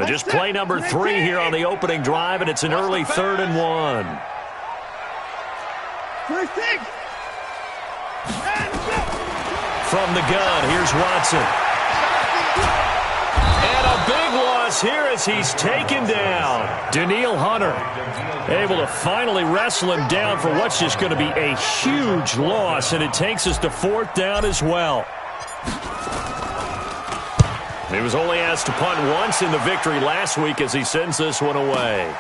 Just play number 3 here on the opening drive, and it's an early 3rd and 1. From the gun, here's Watson. And a big loss here as he's taken down. Danielle Hunter able to finally wrestle him down for what's just going to be a huge loss, and it takes us to 4th down as well. He was only asked to punt once in the victory last week as he sends this one away.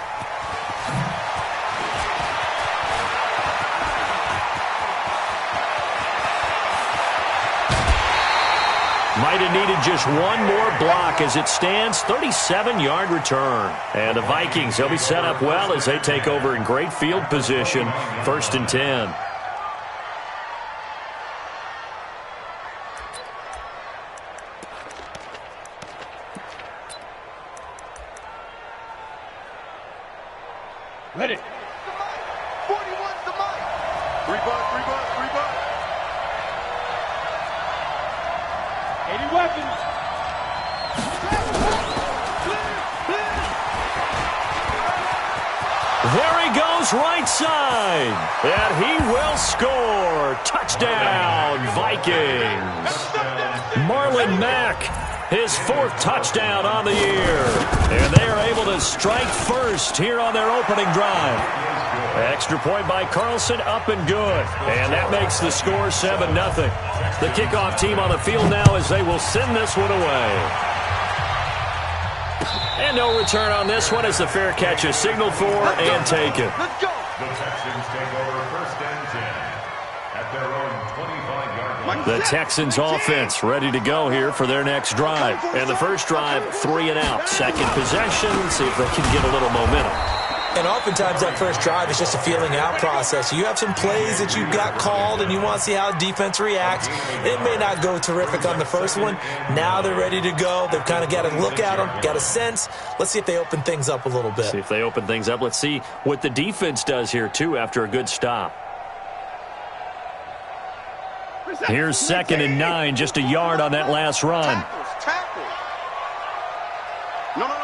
Might have needed just one more block as it stands, 37-yard return. And the Vikings, they'll be set up well as they take over in great field position, 1st and 10. Ready. 41's the mic. 3 bucks. 80 weapons. There he goes right side. And he will score. Touchdown, Vikings. Marlon Mack, his 4th touchdown on the year. And they are able to strike first here on their opening drive. Extra point by Carlson, up and good. And that makes the score 7-0. The kickoff team on the field now as they will send this one away. And no return on this one as the fair catch is signaled for and taken. Let's go. The Texans take over 1st and 10 at their own 25-yard line. The Texans offense ready to go here for their next drive. And the first drive, 3 and out. Second possession, see if they can get a little momentum. And oftentimes that first drive is just a feeling out process. You have some plays that you've got called and you want to see how defense reacts. It may not go terrific on the first one. Now they're ready to go. They've kind of got to look at them, got a sense. Let's see if they open things up a little bit. See if they open things up. Let's see what the defense does here, too, after a good stop. Here's 2nd and 9, just a yard on that last run. Tackles. No. Me.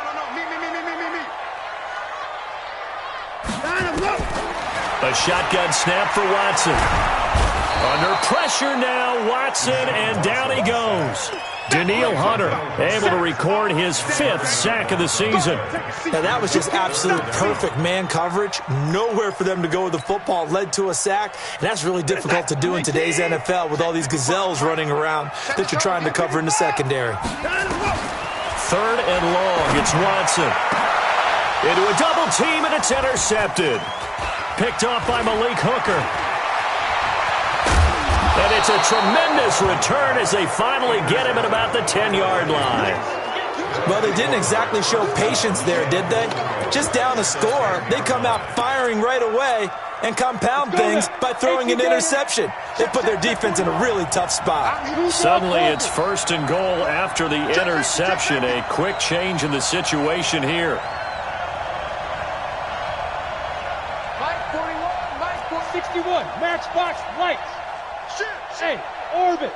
A shotgun snap for Watson. Under pressure now, Watson, and down he goes. Danielle Hunter able to record his 5th sack of the season. Now that was just absolute perfect man coverage. Nowhere for them to go with the football. Led to a sack. And that's really difficult to do in today's NFL with all these gazelles running around that you're trying to cover in the secondary. 3rd and long. It's Watson. Into a double team, and it's intercepted. Picked off by Malik Hooker. And it's a tremendous return as they finally get him at about the 10-yard line. Well, they didn't exactly show patience there, did they? Just down a score, they come out firing right away and compound things by throwing an interception. They put their defense in a really tough spot. Suddenly it's 1st and goal after the interception. A quick change in the situation here. Mike 41, Mike 61, matchbox lights. Hey, orbit.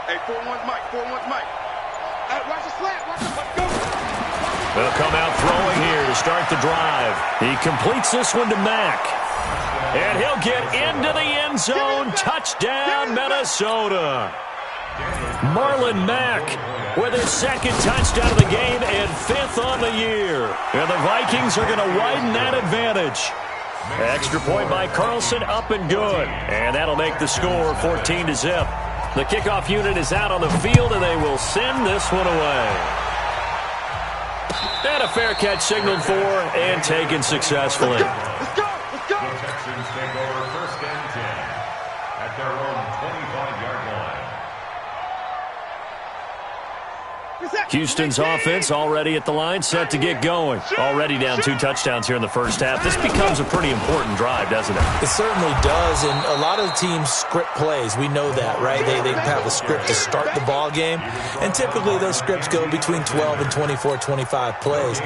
Hey, 4-1's Mike, 4-1's Mike. Watch the slant, watch the go. They'll come out throwing here to start the drive. He completes this one to Mack. And he'll get into the end zone. Touchdown, Minnesota. Marlon Mack with his 2nd touchdown of the game and 5th on the year. And the Vikings are going to widen that advantage. Extra point by Carlson, up and good. And that'll make the score 14-0. The kickoff unit is out on the field, and they will send this one away. And a fair catch signaled for and taken successfully. Let's go. The Texans take over 1st and 10 at their own 25-yard line. Houston's offense already at the line, set to get going. Already down 2 touchdowns here in the first half. This becomes a pretty important drive, doesn't it? It certainly does, and a lot of the teams script plays. We know that, right? They have a script to start the ball game, and typically those scripts go between 12 and 24, 25 plays.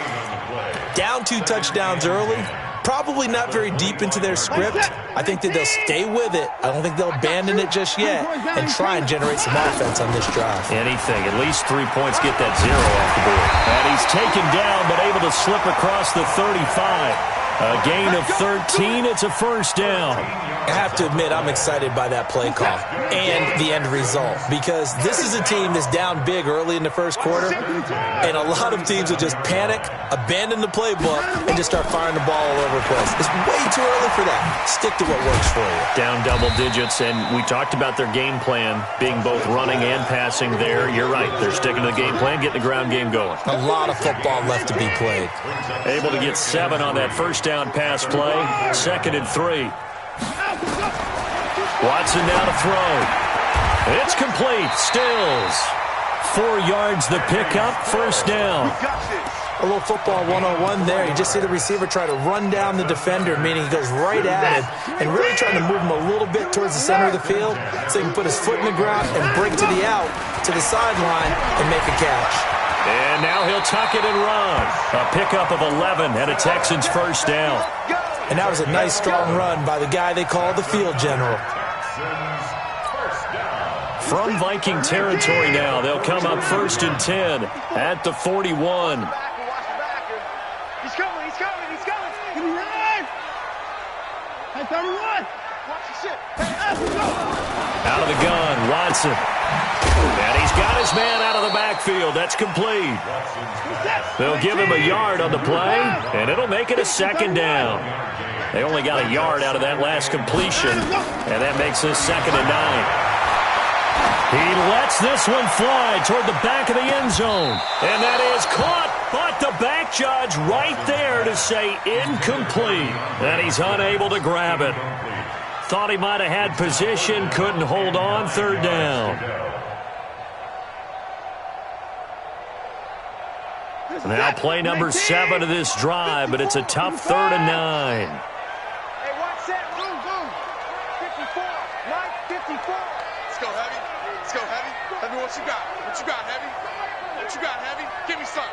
Down 2 touchdowns early, Probably not very deep into their script. I think that they'll stay with it. I don't think they'll abandon it just yet and try and generate some offense on this drive. Anything. At least 3 points, get that 0 off the board. And he's taken down but able to slip across the 35. A gain of 13. It's a first down. I have to admit, I'm excited by that play call and the end result, because this is a team that's down big early in the first quarter, and a lot of teams will just panic, abandon the playbook, and just start firing the ball all over the place. It's way too early for that. Stick to what works for you. Down double digits, and we talked about their game plan being both running and passing there. You're right. They're sticking to the game plan, getting the ground game going. A lot of football left to be played. Able to get 7 on that first down pass play. 2nd and 3. Watson now to throw. It's complete. Stills. 4 yards the pickup. First down. A little football 101 there. You just see the receiver try to run down the defender, meaning he goes right at him and really trying to move him a little bit towards the center of the field so he can put his foot in the ground and break to the out, to the sideline, and make a catch. And now he'll tuck it and run. A pickup of 11 and a Texans first down. And that was a nice, strong run by the guy they call the field general. From Viking territory now, they'll come up 1st and 10 at the 41. He's coming, he's coming, he's coming. Give me run. Hey, 31. Watch the shit. Hey, let's go. Out of the gun, Watson. And he's got his man out of the backfield. That's complete. They'll give him a yard on the play, and it'll make it a 2nd down. They only got a yard out of that last completion, and that makes this 2nd and 9. He lets this one fly toward the back of the end zone. And that is caught, but the back judge right there to say incomplete. And he's unable to grab it. Thought he might have had position, couldn't hold on. 3rd down. Now play number 7 of this drive, but it's a tough 3rd and 9. Hey, watch that. Boom, boom. 54. Mike, 54. Let's go, Heavy. Let's go, Heavy. Heavy, what you got? What you got, Heavy? What you got, Heavy? Give me some.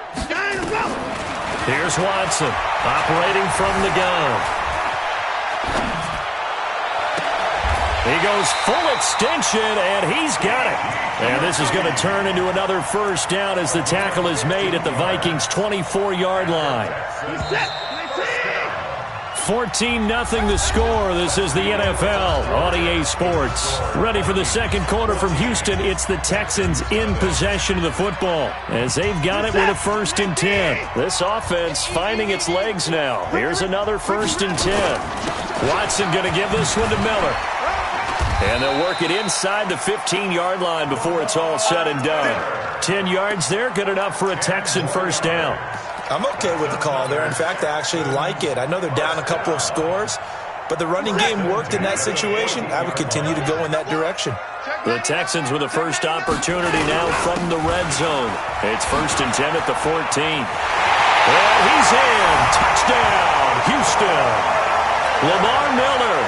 Here's Watson operating from the gun. He goes full extension, and he's got it. And this is going to turn into another first down as the tackle is made at the Vikings' 24-yard line. 14-0 the score. This is the NFL on EA Sports. Ready for the second quarter from Houston. It's the Texans in possession of the football as they've got it with a 1st and 10. This offense finding its legs now. Here's another 1st and 10. Watson going to give this one to Miller. And they'll work it inside the 15-yard line before it's all said and done. 10 yards there, good enough for a Texan first down. I'm okay with the call there. In fact, I actually like it. I know they're down a couple of scores, but the running game worked in that situation. I would continue to go in that direction. The Texans with the first opportunity now from the red zone. It's 1st and 10 at the 14. And he's in. Touchdown, Houston. Lamar Miller,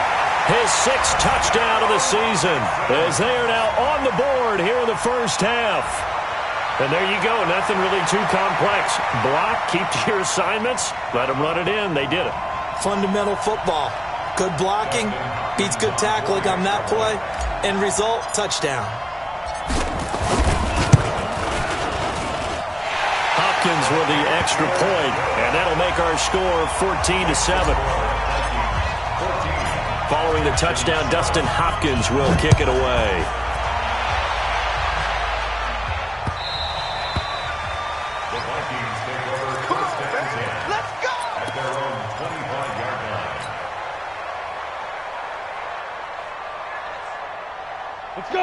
his 6th touchdown of the season, as they are now on the board here in the first half. And there you go, nothing really too complex. Block, keep to your assignments, let them run it in. They did it. Fundamental football. Good blocking, beats good tackling on that play. End result, touchdown. Hopkins with the extra point, and that'll make our score 14-7. Following the touchdown, Dustin Hopkins will kick it away.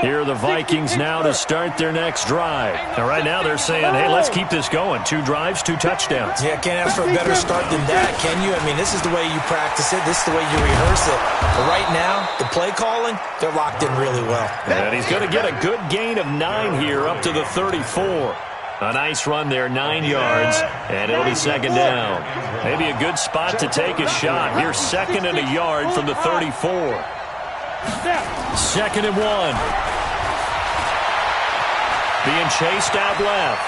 Here are the Vikings now to start their next drive. Now, right now they're saying, hey, let's keep this going. 2 drives, 2 touchdowns. Yeah, can't ask for a better start than that, can you? I mean, this is the way you practice it. This is the way you rehearse it. But right now, the play calling, they're locked in really well. And he's going to get a good gain of 9 here up to the 34. A nice run there, 9 yards, and it'll be 2nd down. Maybe a good spot to take a shot. Here's 2nd and a yard from the 34. 2nd and 1. Being chased out left.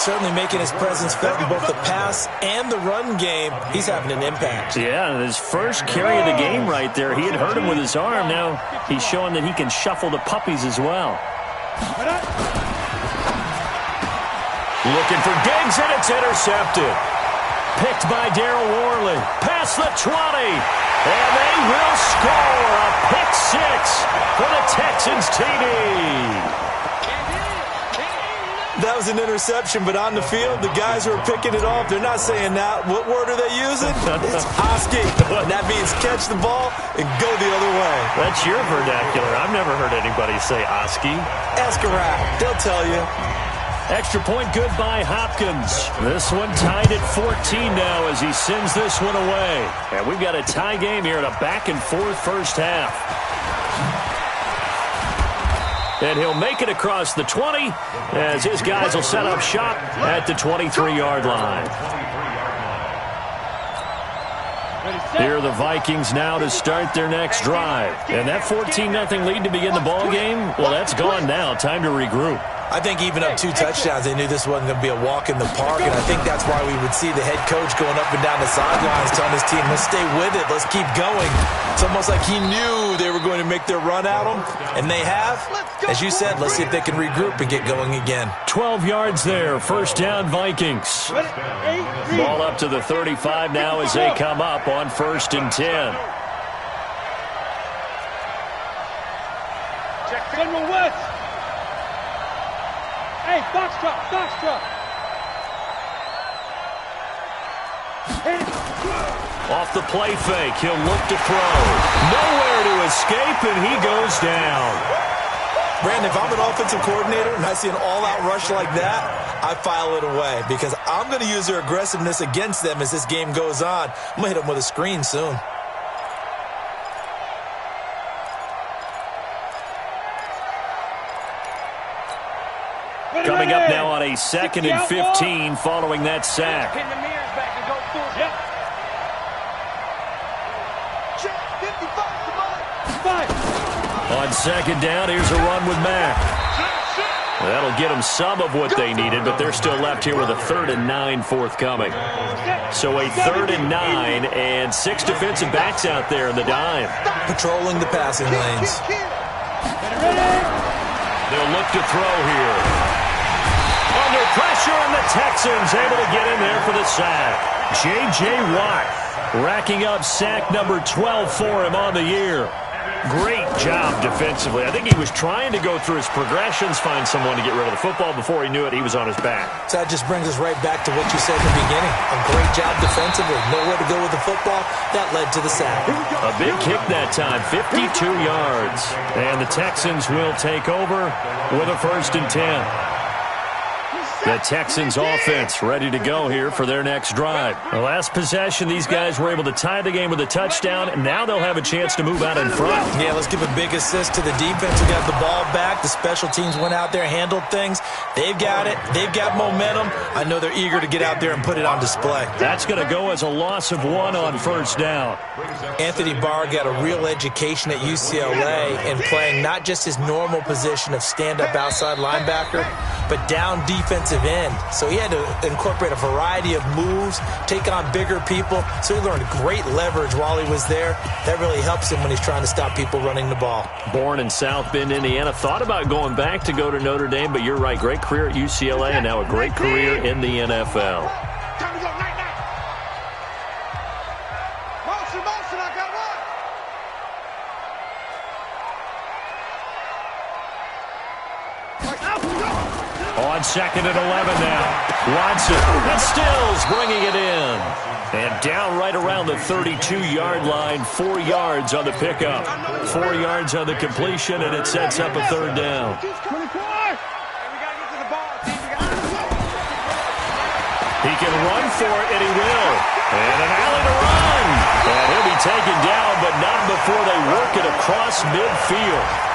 certainly making his presence felt in both the pass and the run game. He's having an impact. Yeah, his first carry of the game right there. He had hurt him with his arm. Now he's showing that he can shuffle the puppies as well. Looking for Diggs, and it's intercepted. Picked by Darryl Worley. Past the 20. And they will score a pick six for the Texans TD. That was an interception, but on the field, the guys who are picking it off, they're not saying that. What word are they using? It's Oski. And that means catch the ball and go the other way. That's your vernacular. I've never heard anybody say Oski. Ask a rat. They'll tell you. Extra point good by Hopkins. This one tied at 14 now as he sends this one away. And we've got a tie game here in a back-and-forth first half. And he'll make it across the 20 as his guys will set up shop at the 23-yard line. Here are the Vikings now to start their next drive. And that 14-0 lead to begin the ball game, well, that's gone now. Time to regroup. I think even up 2 touchdowns, they knew this wasn't going to be a walk in the park, and I think that's why we would see the head coach going up and down the sidelines telling his team, let's stay with it, let's keep going. It's almost like he knew they were going to make their run at him, and they have. As you said, let's see if they can regroup and get going again. 12 yards there, first down Vikings. Ball up to the 35 now as they come up on 1st and 10. Check General West. Hey, box truck. Off the play fake, he'll look to throw. Nowhere to escape, and he goes down. Brandon, if I'm an offensive coordinator and I see an all-out rush like that, I file it away because I'm going to use their aggressiveness against them as this game goes on. I'm going to hit them with a screen soon. Coming up now on a 2nd and 15 following that sack. Pin the mirrors back and go full. Yep. Check 55. On 2nd down, here's a run with Mack. That'll get them some of what they needed, but they're still left here with a 3rd and 9 forthcoming. So a 3rd and 9 and 6 defensive backs out there in the dime. Patrolling the passing lanes. They'll look to throw here. Under pressure, and the Texans able to get in there for the sack. J.J. Watt racking up sack number 12 for him on the year. Great job defensively. I think he was trying to go through his progressions, find someone to get rid of the football. Before he knew it, he was on his back. So that just brings us right back to what you said in the beginning. A great job defensively. Nowhere to go with the football. That led to the sack. A big kick that time, 52 yards. And the Texans will take over with a 1st and 10. The Texans offense ready to go here for their next drive. The last possession, these guys were able to tie the game with a touchdown, and now they'll have a chance to move out in front. Yeah, let's give a big assist to the defense who got the ball back. The special teams went out there, handled things. They've got it. They've got momentum. I know they're eager to get out there and put it on display. That's going to go as a loss of 1 on 1st down. Anthony Barr got a real education at UCLA in playing not just his normal position of stand-up outside linebacker, but down defensive end. So he had to incorporate a variety of moves, take on bigger people. So he learned great leverage while he was there. That really helps him when he's trying to stop people running the ball. Born in South Bend, Indiana. Thought about going back to go to Notre Dame, but you're right. Great career at UCLA and now a great career in the NFL. Time to go, night. Motion, I got one. On 2nd and 11 now. Watson and Stills bringing it in. And down right around the 32-yard line. 4 yards on the pickup. 4 yards on the completion, and it sets up a 3rd down. He can run for it, and he will. And an alley to run. And he'll be taken down, but not before they work it across midfield.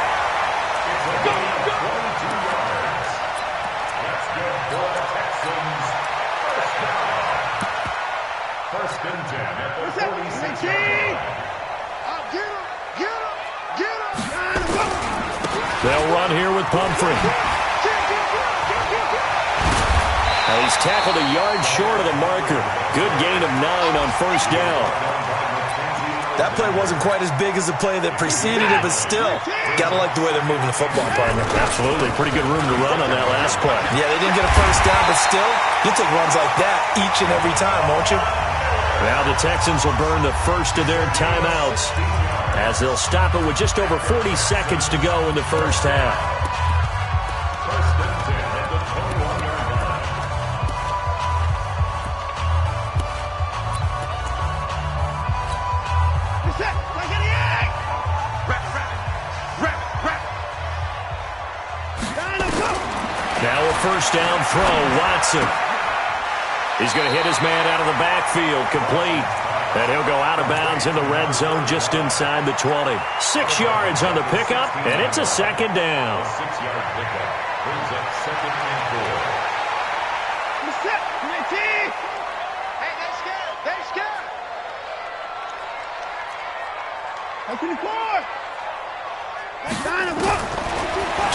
They'll run here with Pumphrey. Well, he's tackled a yard short of the marker. Good gain of 9 on first down. That play wasn't quite as big as the play that preceded it, but still, gotta like the way they're moving the football, partner. Absolutely. Pretty good room to run on that last play. Yeah, they didn't get a first down, but still, you'll take runs like that each and every time, won't you? Now the Texans will burn the first of their timeouts as they'll stop it with just over 40 seconds to go in the first half. First and 10 at the 21-yard line. Now a first down throw, Watson. He's going to hit his man out of the backfield, complete. And he'll go out of bounds in the red zone just inside the 20. 6 yards on the pickup, and it's a second down. 6-yard pickup brings up 2nd and 4. Hey, they scared. They scared.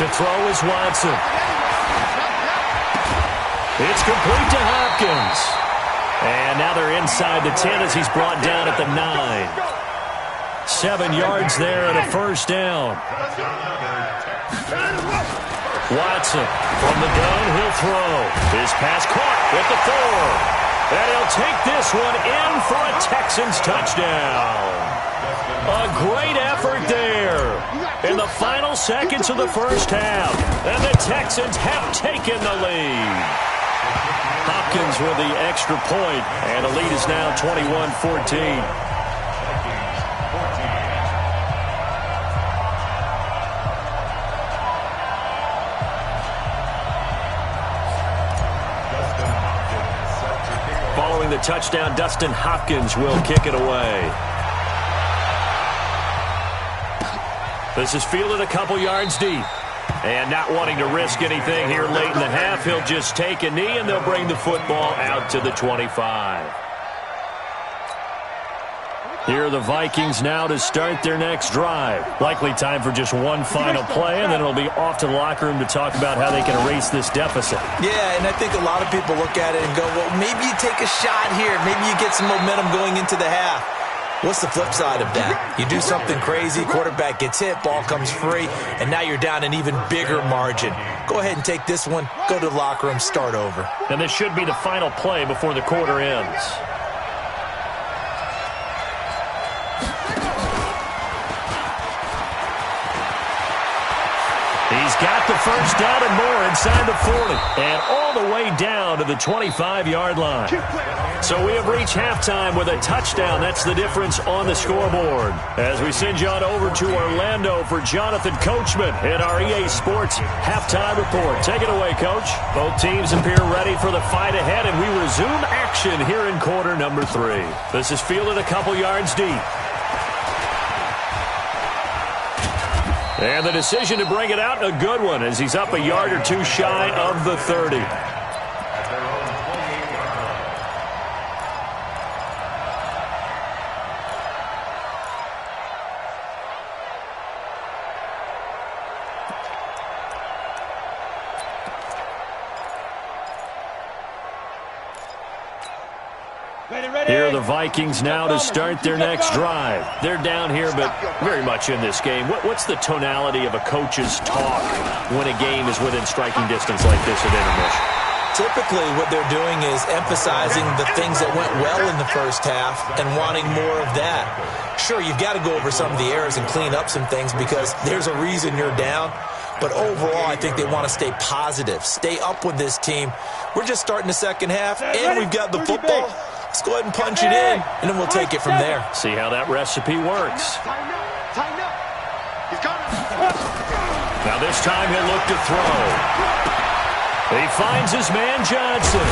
To throw is Watson. It's complete to Hopkins. And now they're inside the 10 as he's brought down at the 9. 7 yards there and a first down. Watson from the gun, he'll throw. His pass caught with the 4. And he'll take this one in for a Texans touchdown. A great effort there in the final seconds of the first half. And the Texans have taken the lead. Hopkins with the extra point, and the lead is now 21-14. Following the touchdown, Dustin Hopkins will kick it away. This is fielded a couple yards deep. And not wanting to risk anything here late in the half, he'll just take a knee, and they'll bring the football out to the 25. Here are the Vikings now to start their next drive. Likely time for just one final play, and then it'll be off to the locker room to talk about how they can erase this deficit. Yeah, and I think a lot of people look at it and go, well, maybe you take a shot here. Maybe you get some momentum going into the half. What's the flip side of that? You do something crazy, quarterback gets hit, ball comes free, and now you're down an even bigger margin. Go ahead and take this one, go to the locker room, start over. And this should be the final play before the quarter ends. He's got the first down and more inside the 40. And all the way down to the 25-yard line. So we have reached halftime with a touchdown. That's the difference on the scoreboard. As we send you on over to Orlando for Jonathan Coachman in our EA Sports Halftime Report. Take it away, Coach. Both teams appear ready for the fight ahead, and we resume action here in quarter number 3. This is fielded a couple yards deep. And the decision to bring it out, a good one, as he's up a yard or two shy of the 30. Here are the Vikings now to start their next drive. They're down here, but very much in this game. What's the tonality of a coach's talk when a game is within striking distance like this at intermission? Typically, what they're doing is emphasizing the things that went well in the first half and wanting more of that. Sure, you've got to go over some of the errors and clean up some things because there's a reason you're down. But overall, I think they want to stay positive, stay up with this team. We're just starting the second half, and we've got the football. Let's go ahead and punch it in, and then we'll take it from there. See how that recipe works. Tighten up. He's got it. Now this time he'll look to throw. He finds his man Johnson.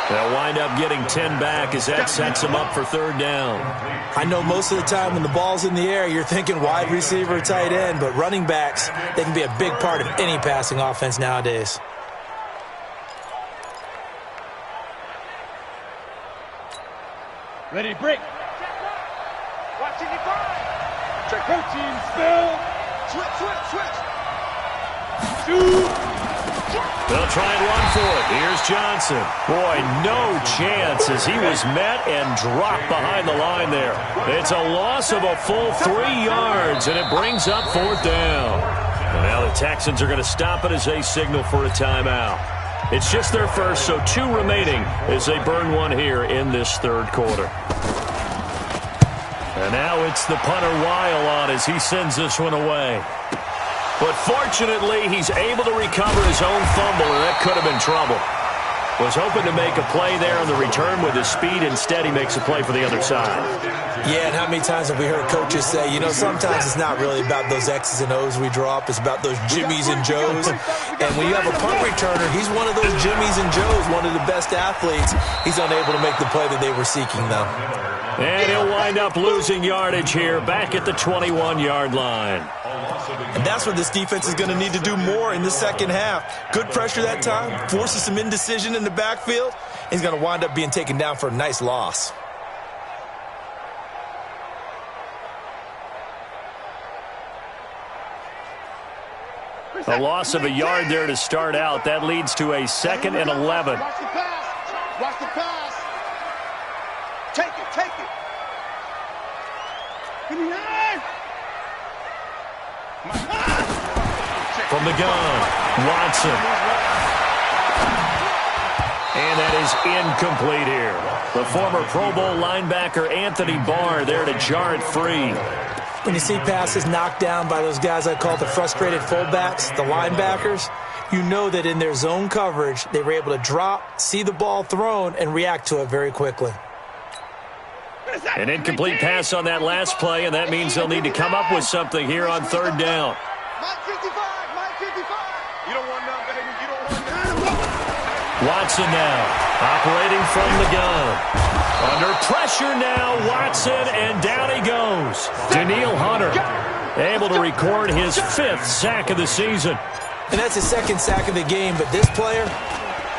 They'll wind up getting 10 back as that sets him up for third down. I know most of the time when the ball's in the air, you're thinking wide receiver, tight end, but running backs, they can be a big part of any passing offense nowadays. Ready to break. Watching you find. Check protein spill. Switch. Shoot. The They'll try and run for it. Here's Johnson. Boy, no chance as he was met and dropped behind the line there. It's a loss of a full 3 yards, and it brings up 4th down. And now the Texans are going to stop it as they signal for a timeout. It's just their first, so 2 remaining as they burn one here in this 3rd quarter. And now it's the punter Weil on as he sends this one away. But fortunately, he's able to recover his own fumble, and that could have been trouble. Was hoping to make a play there on the return with his speed. Instead, he makes a play for the other side. Yeah, and how many times have we heard coaches say, you know, sometimes it's not really about those X's and O's we draw up. It's about those Jimmies and Joes. And when you have a punt returner, he's one of those Jimmies and Joes, one of the best athletes. He's unable to make the play that they were seeking, though. And he'll wind up losing yardage here back at the 21-yard line. And that's what this defense is going to need to do more in the second half. Good pressure that time, forces some indecision in the backfield. He's going to wind up being taken down for a nice loss. A loss of a yard there to start out. That leads to a 2nd and 11. Watch the pass. Watch the pass. Take it, take it. Give me that. From the gun, Watson. And that is incomplete here. The former Pro Bowl linebacker Anthony Barr there to jar it free. When you see passes knocked down by those guys I call the frustrated fullbacks, the linebackers, you know that in their zone coverage, they were able to drop, see the ball thrown, and react to it very quickly. An incomplete pass on that last play, and that means they'll need to come up with something here on 3rd down. Mike 55, Mike 55. You don't want none, baby. You don't want none. Watson now, operating from the gun. Under pressure now, Watson, and down he goes. Danielle Hunter, able to record his 5th sack of the season. And that's his 2nd sack of the game, but this player,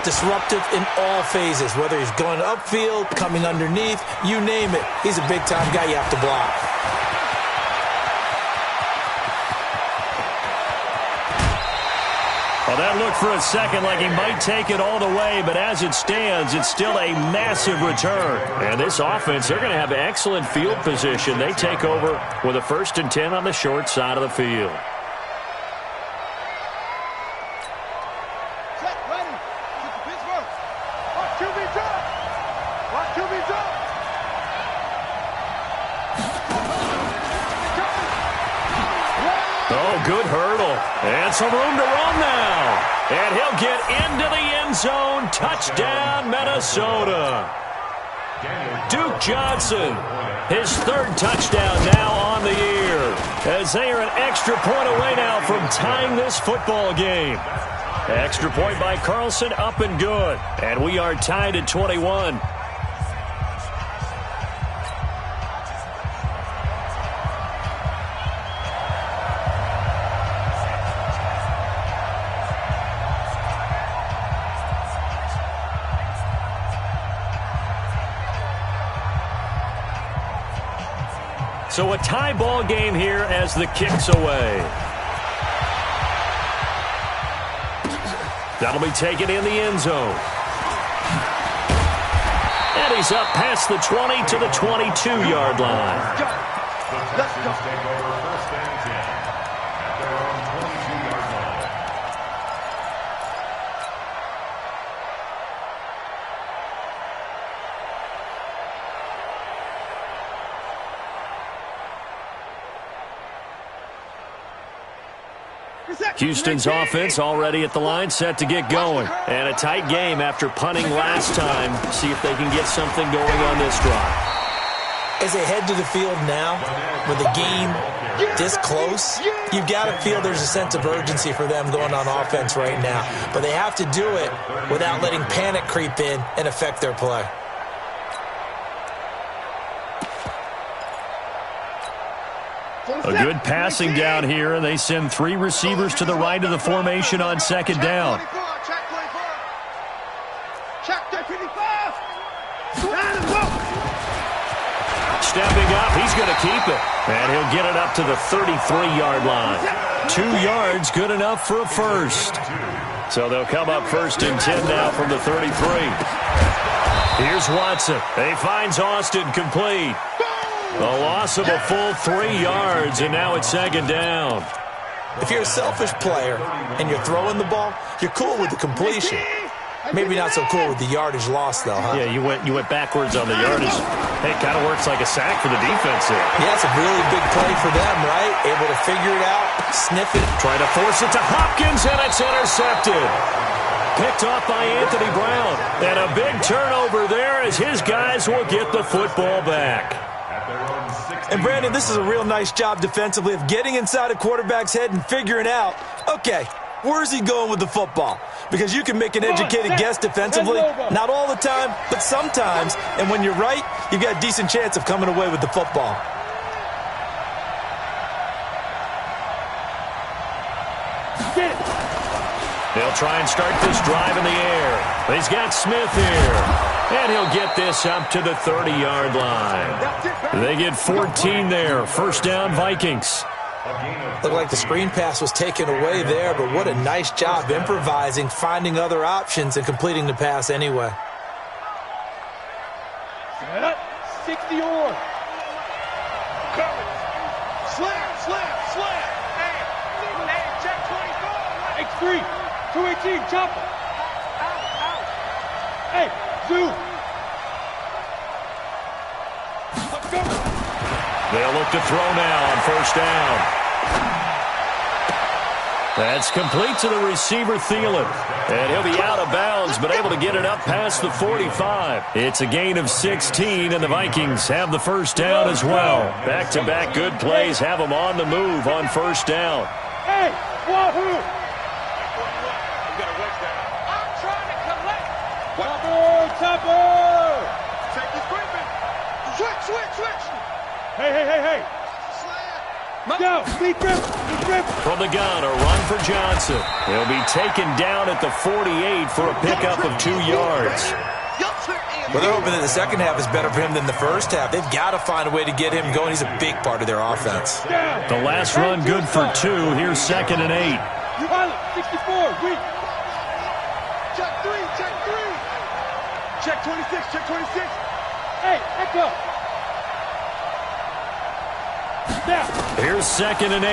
disruptive in all phases, whether he's going upfield, coming underneath, you name it. He's a big-time guy you have to block. Well, that looked for a second like he might take it all the way, but as it stands, it's still a massive return. And this offense, they're going to have excellent field position. They take over with a 1st and 10 on the short side of the field. Good hurdle. And some room to run now. And he'll get into the end zone. Touchdown, Minnesota. Duke Johnson, his 3rd touchdown now on the year. As they are an extra point away now from tying this football game. Extra point by Carlson, up and good. And we are tied at 21. So a tie ball game here as the kick's away. That'll be taken in the end zone. And he's up past the 20 to the 22-yard line. Let's go. Take over 1st and 10 at their own 22-yard line. Houston's offense already at the line, set to get going. And a tight game after punting last time. See if they can get something going on this drive. As they head to the field now, with the game this close, you've got to feel there's a sense of urgency for them going on offense right now. But they have to do it without letting panic creep in and affect their play. A good passing down here, and they send 3 receivers to the right of the formation on 2nd down. Stepping up, he's going to keep it. And he'll get it up to the 33-yard line. 2 yards, good enough for a 1st. So they'll come up 1st and 10 now from the 33. Here's Watson. He finds Austin complete. A loss of a full 3 yards, and now it's 2nd down. If you're a selfish player and you're throwing the ball, you're cool with the completion. Maybe not so cool with the yardage loss, though, huh? Yeah, you went backwards on the yardage. Hey, it kind of works like a sack for the defense there. Yeah, it's a really big play for them, right? Able to figure it out, sniff it. Try to force it to Hopkins, and it's intercepted. Picked off by Anthony Brown. And a big turnover there as his guys will get the football back. And, Brandon, this is a real nice job defensively of getting inside a quarterback's head and figuring out, okay, where's he going with the football? Because you can make an educated guess defensively, not all the time, but sometimes. And when you're right, you've got a decent chance of coming away with the football. They'll try and start this drive in the air. He's got Smith here. And he'll get this up to the 30-yard line. They get 14 there. 1st down, Vikings. Looked like the screen pass was taken away there, but what a nice job improvising, finding other options, and completing the pass anyway. 60 on. Slam, slam, slam. Hey, check 24. X3, 218, chopper. Hey, zoom. Let's go. They'll look to throw now on 1st down. That's complete to the receiver, Thielen. And he'll be out of bounds, but able to get it up past the 45. It's a gain of 16, and the Vikings have the 1st down as well. Back-to-back good plays have them on the move on 1st down. Hey, wahoo! I'm trying to collect. Chopper! Take the switch. Hey. Go, speed grip. From the gun, a run for Johnson. He'll be taken down at the 48 for a pickup of 2 yards. Well, they're hoping that the second half is better for him than the first half. They've got to find a way to get him going. He's a big part of their offense. The last run good for 2. Here's 2nd and 8. Pilot, 64, weak. Check 3. Check 26. Hey, echo. Here's 2nd and 8.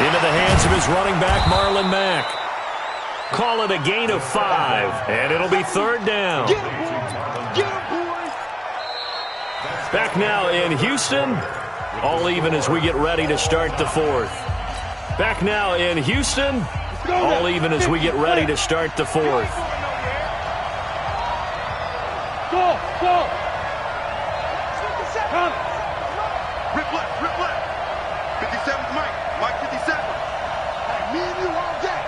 Into the hands of his running back, Marlon Mack. Call it a gain of 5, and it'll be 3rd down. Get him, boys. Back now in Houston. All even as we get ready to start the 4th. Back now in Houston. All even as we get ready to start the 4th. Go. Rip left. 57's Mike 57. Me and you all day.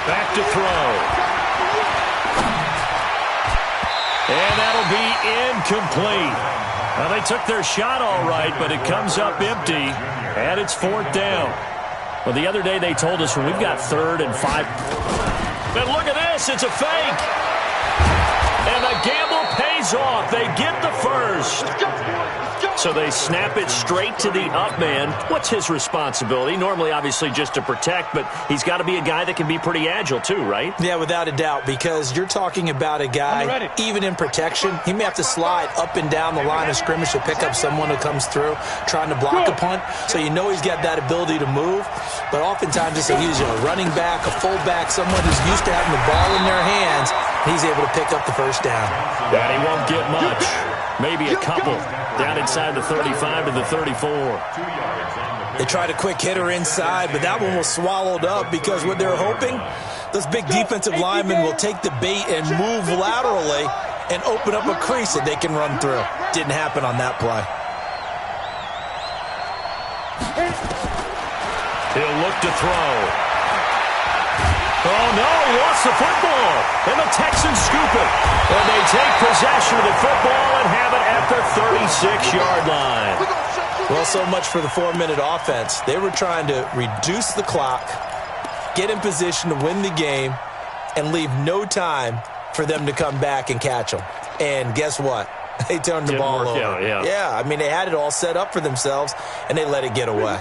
Back to throw. And that'll be incomplete. Well, they took their shot all right, but it comes up empty, and it's 4th down. Well, the other day they told us when we've got 3rd and 5. But look at this. It's a fake. And the gamble pays off. They get the 1st. So they snap it straight to the up man. What's his responsibility? Normally, obviously, just to protect, but he's got to be a guy that can be pretty agile too, right? Yeah, without a doubt, because you're talking about a guy, even in protection, he may have to slide up and down the line of scrimmage to pick up someone who comes through trying to block a punt. So you know he's got that ability to move. But oftentimes it's he's a running back, a fullback, someone who's used to having the ball in their hands. He's able to pick up the 1st down. And he won't get much. Maybe a couple. Down inside the 35 to the 34. They tried a quick hitter inside, but that one was swallowed up because what they're hoping, those big defensive linemen will take the bait and move laterally and open up a crease that they can run through. Didn't happen on that play. He'll look to throw. Oh, no, he lost the football. And the Texans scoop it. And they take possession of the football and have it at the 36-yard line. Well, so much for the 4-minute offense. They were trying to reduce the clock, get in position to win the game, and leave no time for them to come back and catch them. And guess what? They turned the ball over. Yeah, I mean, they had it all set up for themselves, and they let it get away.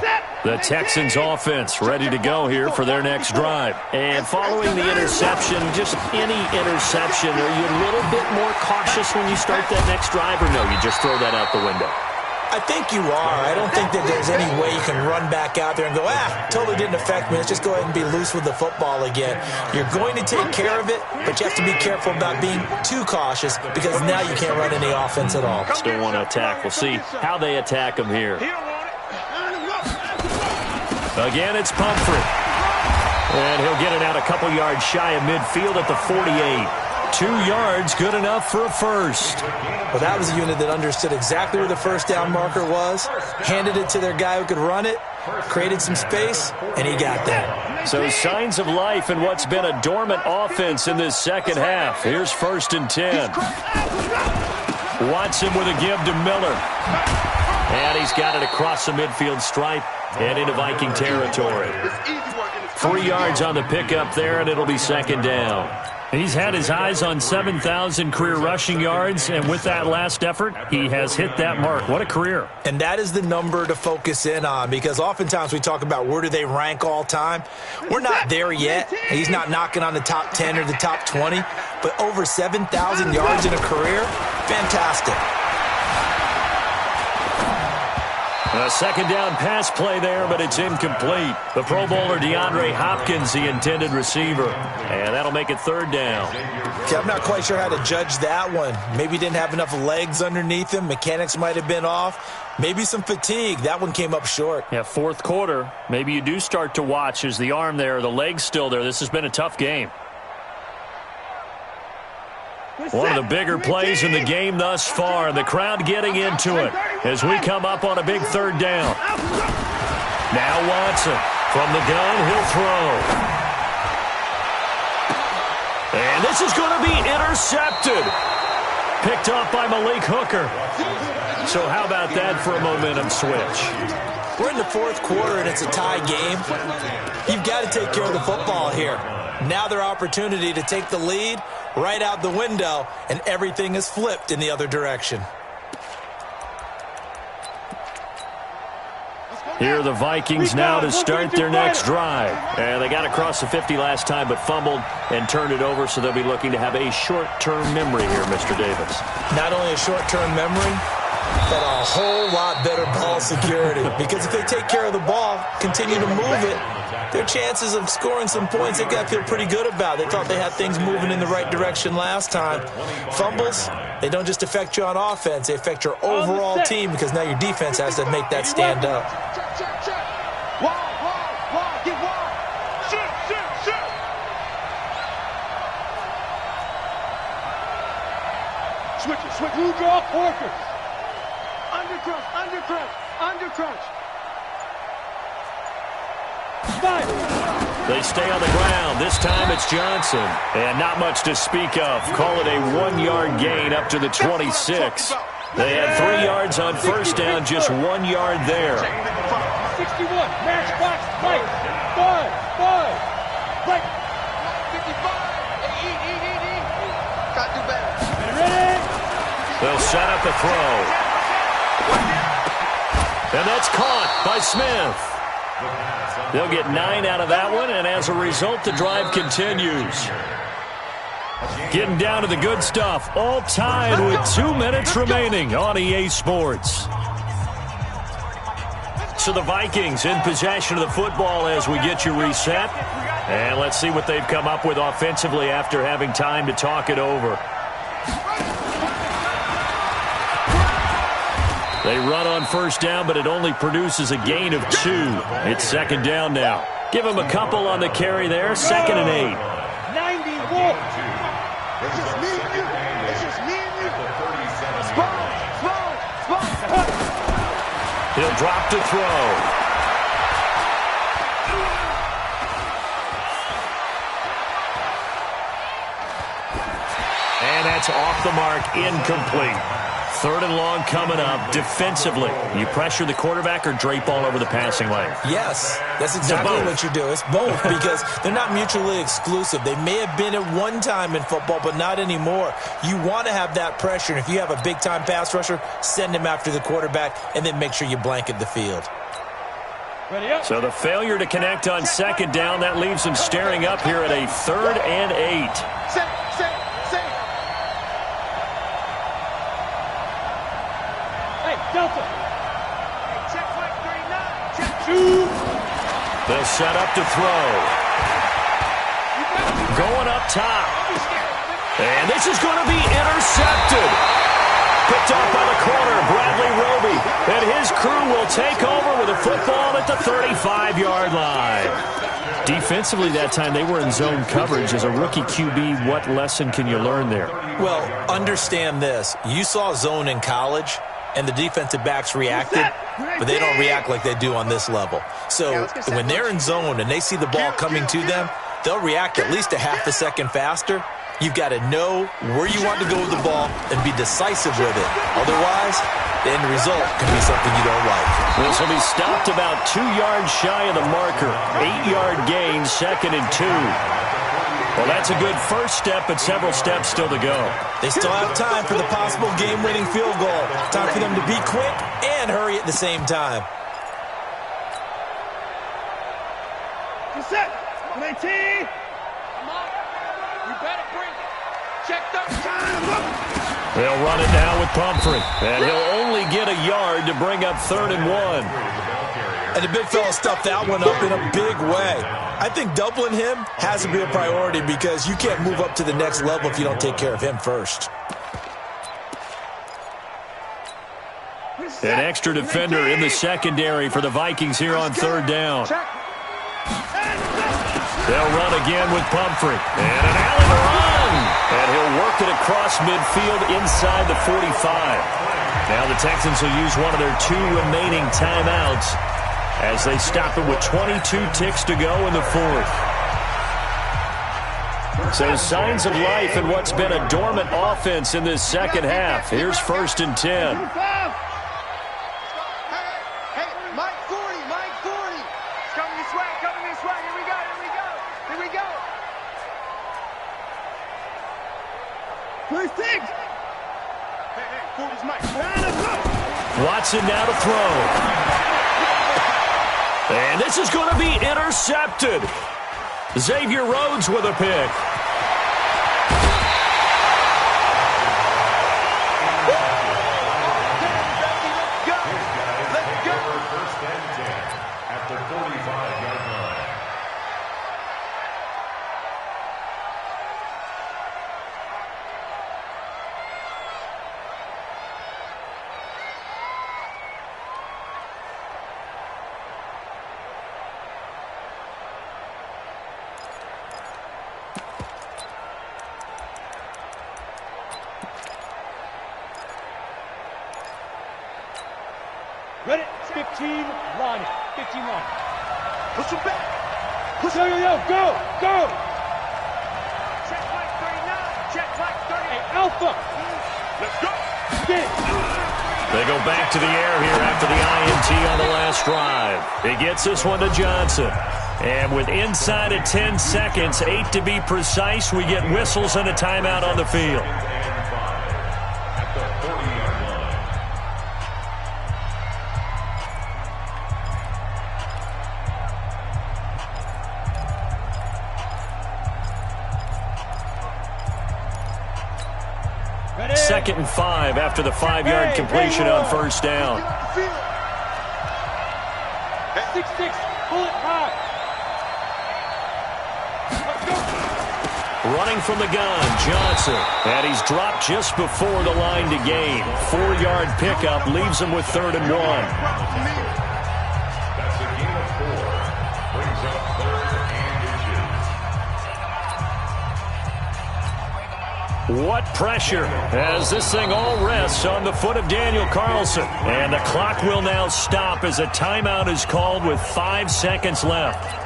The Texans offense ready to go here for their next drive. And following the interception, just any interception, are you a little bit more cautious when you start that next drive, or no, you just throw that out the window? I think you are. I don't think that there's any way you can run back out there and go, totally didn't affect me. Let's just go ahead and be loose with the football again. You're going to take care of it, but you have to be careful about being too cautious because now you can't run any offense at all. Still want to attack. We'll see how they attack them here. Again, it's Pumphrey. And he'll get it out a couple yards shy of midfield at the 48. 2 yards, good enough for a first. Well, that was a unit that understood exactly where the first down marker was, handed it to their guy who could run it, created some space, and he got that. So signs of life in what's been a dormant offense in this second half. Here's 1st and 10. Watson with a give to Miller. And he's got it across the midfield stripe and into Viking territory. 3 yards on the pickup there, and it'll be 2nd down. He's had his eyes on 7,000 career rushing yards, and with that last effort, he has hit that mark. What a career. And that is the number to focus in on, because oftentimes we talk about where do they rank all time. We're not there yet. He's not knocking on the top 10 or the top 20, but over 7,000 yards in a career, fantastic. A 2nd down pass play there, but it's incomplete. The Pro Bowler DeAndre Hopkins, the intended receiver. And that'll make it 3rd down. Okay, I'm not quite sure how to judge that one. Maybe he didn't have enough legs underneath him. Mechanics might have been off. Maybe some fatigue. That one came up short. Yeah, 4th quarter. Maybe you do start to watch. Is the arm there, the leg's still there. This has been a tough game. One of the bigger plays in the game thus far. The crowd getting into it as we come up on a big 3rd down. Now Watson from the gun. He'll throw. And this is going to be intercepted. Picked off by Malik Hooker. So how about that for a momentum switch? We're in the 4th quarter, and it's a tie game. You've got to take care of the football here. Now their opportunity to take the lead right out the window, and everything is flipped in the other direction. Here are the Vikings now to start their next drive. And they got across the 50 last time, but fumbled and turned it over, so they'll be looking to have a short-term memory here, Mr. Davis. Not only a short-term memory, but a whole lot better ball security. Because if they take care of the ball, continue to move it, their chances of scoring some points, they've got to feel pretty good about. They thought they had things moving in the right direction last time. Fumbles, they don't just affect you on offense, they affect your overall team, because now your defense has to make that stand up. Switch, who draw Porkers? Under crunch. They stay on the ground. This time it's Johnson. And not much to speak of. Call it a 1-yard gain up to the 26. They had 3 yards on 1st down, just 1 yard there. 61, matchbox, right. 5. Right. 55. Eat. Got to do better. Ready? They'll set up a throw. And that's caught by Smith. They'll get 9 out of that one, and as a result, the drive continues. Getting down to the good stuff, all tied with 2 minutes remaining on EA Sports. So the Vikings in possession of the football as we get you reset. And let's see what they've come up with offensively after having time to talk it over. They run on 1st down, but it only produces a gain of 2. It's 2nd down now. Give them a couple on the carry there. 2nd and 8. 91. It's just me and you. Small. He'll drop to throw. And that's off the mark, incomplete. 3rd and long coming up. Defensively, you pressure the quarterback or drape all over the passing lane? Yes, that's exactly what you do. It's both, because they're not mutually exclusive. They may have been at one time in football, but not anymore. You want to have that pressure, and if you have a big-time pass rusher, send him after the quarterback, and then make sure you blanket the field. So the failure to connect on second down, that leaves them staring up here at a 3rd and 8. Hey, Delta. Hey, check flight 39. Check 2. They'll set up to throw. Going up top. And this is going to be intercepted. Picked off by the corner, Bradley Roby. And his crew will take over with a football at the 35-yard line. Defensively that time, they were in zone coverage. As a rookie QB, what lesson can you learn there? Well, understand this. You saw zone in college, and the defensive backs reacted, but they don't react like they do on this level. So when they're in zone and they see the ball coming to them, they'll react at least a half a second faster. You've got to know where you want to go with the ball and be decisive with it. Otherwise, the end result can be something you don't like. This will be stopped about 2 yards shy of the marker. 8-yard gain, 2nd and 2. Well, that's a good first step, but several steps still to go. They still have time for the possible game-winning field goal. Time for them to be quick and hurry at the same time. Set. 19. Come on. You better bring it. Check the. They'll run it now with Pumphrey. And he'll only get a yard to bring up 3rd and 1. And the big fella stuffed that one up in a big way. I think doubling him has to be a priority because you can't move up to the next level if you don't take care of him first. An extra defender in the secondary for the Vikings here on 3rd down. They'll run again with Pumphrey. And an alley run. And he'll work it across midfield inside the 45. Now the Texans will use one of their 2 remaining timeouts as they stop it with 22 ticks to go in the 4th. So signs of life in what's been a dormant offense in this second half. Here's 1st and 10. Watson now to throw. And this is going to be intercepted. Xavier Rhodes with a pick. First and 10 at the 45-yard line. Ready? 15 line. 15 line. Push him back. Push him. Yo, go. Check flight 39. Check flight 38. Hey, Alpha. Let's go. Get it. They go back to the air here after the INT on the last drive. He gets this one to Johnson. And with inside of 10 seconds, 8 to be precise, we get whistles and a timeout on the field. At the 40-yard line. Ready? 2nd and 5 after the 5-yard completion on 1st down. 6-6. Pull it high. Running from the gun, Johnson. And he's dropped just before the line to gain. 4-yard pickup leaves him with 3rd and 1. That's a gain of 4. Brings up 3rd and inches. What pressure as this thing all rests on the foot of Daniel Carlson. And the clock will now stop as a timeout is called with 5 seconds left.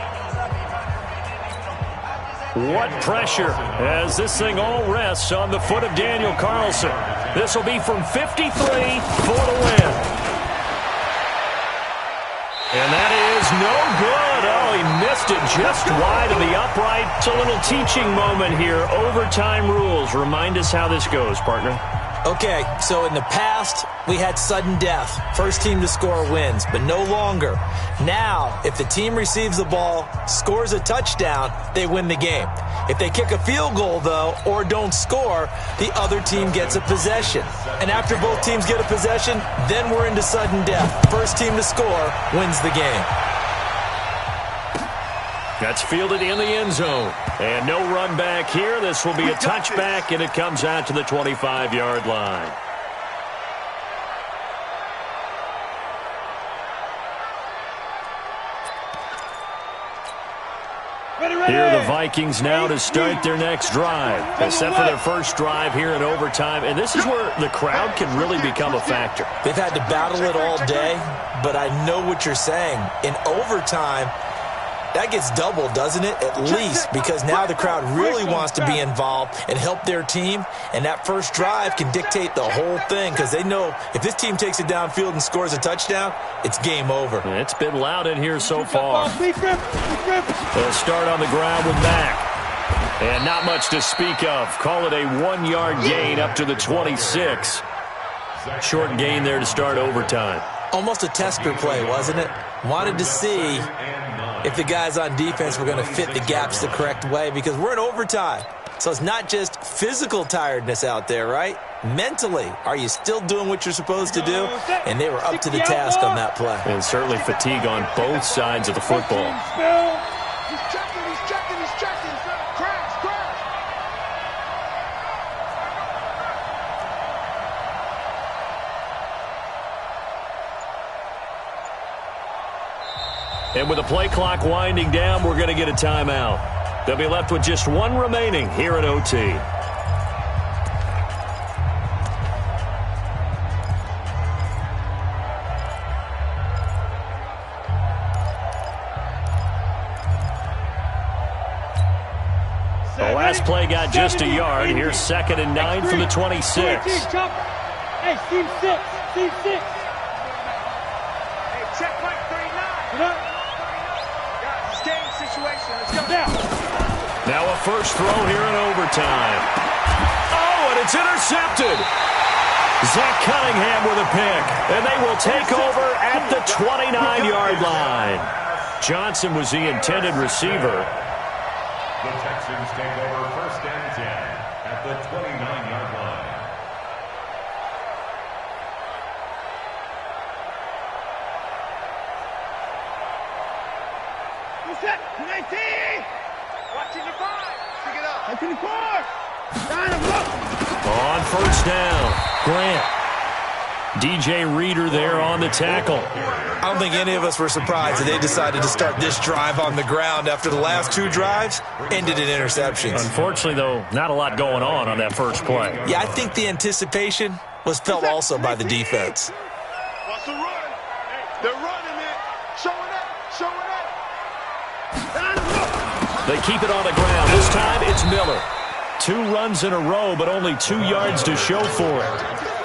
What pressure as this thing all rests on the foot of Daniel Carlson. This will be from 53 for the win. And that is no good. Oh, he missed it just wide of the upright. It's a little teaching moment here. Overtime rules. Remind us how this goes, partner. Okay, so in the past, we had sudden death. First team to score wins, but no longer. Now, if the team receives the ball, scores a touchdown, they win the game. If they kick a field goal, though, or don't score, the other team gets a possession. And after both teams get a possession, then we're into sudden death. First team to score wins the game. That's fielded in the end zone. And no run back here. This will be a touchback, and it comes out to the 25-yard line. Here are the Vikings now to start their next drive. They set for their first drive here in overtime, and this is where the crowd can really become a factor. They've had to battle it all day, but I know what you're saying. In overtime, that gets doubled, doesn't it? At least, because now the crowd really wants to be involved and help their team, and that first drive can dictate the whole thing because they know if this team takes it downfield and scores a touchdown, it's game over. It's been loud in here so far. They'll start on the ground with Mack. And not much to speak of. Call it a 1-yard gain up to the 26. Short gain there to start overtime. Almost a tester play, wasn't it? Wanted to see if the guys on defense were going to fit the gaps the correct way because we're in overtime. So it's not just physical tiredness out there, right? Mentally, are you still doing what you're supposed to do? And they were up to the task on that play. And certainly fatigue on both sides of the football. He's checking. Crash. And with the play clock winding down, we're going to get a timeout. They'll be left with just one remaining here at OT. The last play got just a yard. Here's 2nd and 9 from the 26. Hey, team 6. Hey, check like 39. Now a first throw here in overtime. Oh, and it's intercepted. Zach Cunningham with a pick, and they will take over at the 29-yard line. Johnson was the intended receiver. The Texans take over 1st and 10 at the 29-yard line. Who's that? 19! Watching the 5. Pick it up. 24. On first down, Grant. DJ Reader there on the tackle. I don't think any of us were surprised that they decided to start this drive on the ground after the last 2 drives ended in interceptions. Unfortunately, though, not a lot going on that first play. Yeah, I think the anticipation was felt also by the defense. What's the run? They're running it. Showing up. They keep it on the ground. This time it's Miller. 2 runs in a row, but only 2 yards to show for it.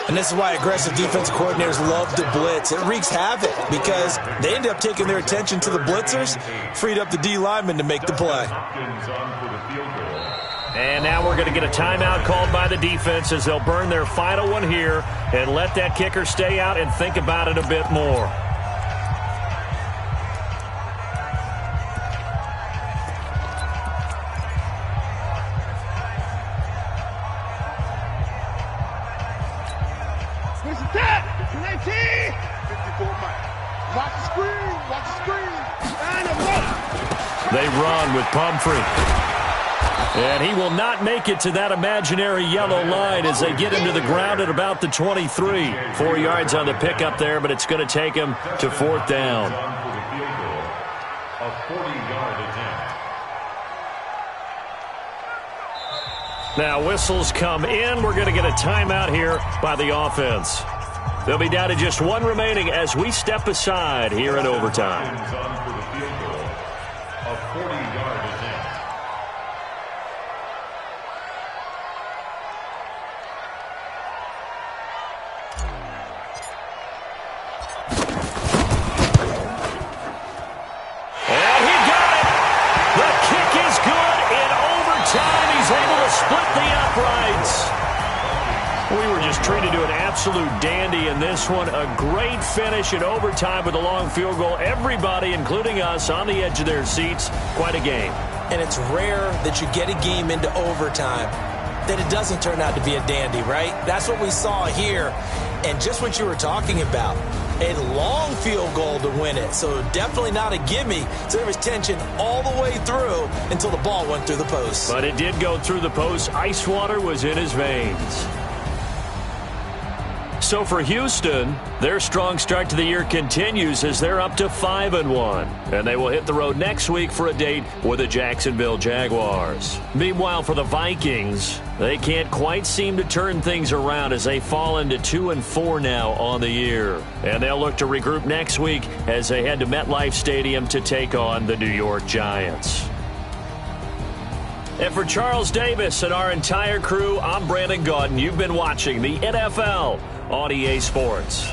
And this is why aggressive defensive coordinators love to blitz. It wreaks havoc because they end up taking their attention to the blitzers, freed up the D lineman to make the play. And now we're going to get a timeout called by the defense as they'll burn their final one here and let that kicker stay out and think about it a bit more. They run with Pumphrey. And he will not make it to that imaginary yellow line as they get him to the ground at about the 23. 4 yards on the pickup there, but it's going to take him to 4th down. A 40-yard attempt. Now whistles come in. We're going to get a timeout here by the offense. They'll be down to just 1 remaining as we step aside here in overtime. A 40-yard attempt. And he got it. The kick is good in overtime. He's able to split the uprights. We were just treated to an absolute dandy in this one. A great finish in overtime with a long field goal. Everybody, including us, on the edge of their seats. Quite a game. And it's rare that you get a game into overtime that it doesn't turn out to be a dandy, right? That's what we saw here. And just what you were talking about, a long field goal to win it. So definitely not a gimme. So there was tension all the way through until the ball went through the post. But it did go through the post. Ice water was in his veins. So for Houston, their strong start to the year continues as they're up to 5-1. And they will hit the road next week for a date with the Jacksonville Jaguars. Meanwhile, for the Vikings, they can't quite seem to turn things around as they fall into 2-4 now on the year. And they'll look to regroup next week as they head to MetLife Stadium to take on the New York Giants. And for Charles Davis and our entire crew, I'm Brandon Gaudin. You've been watching the NFL on EA Sports.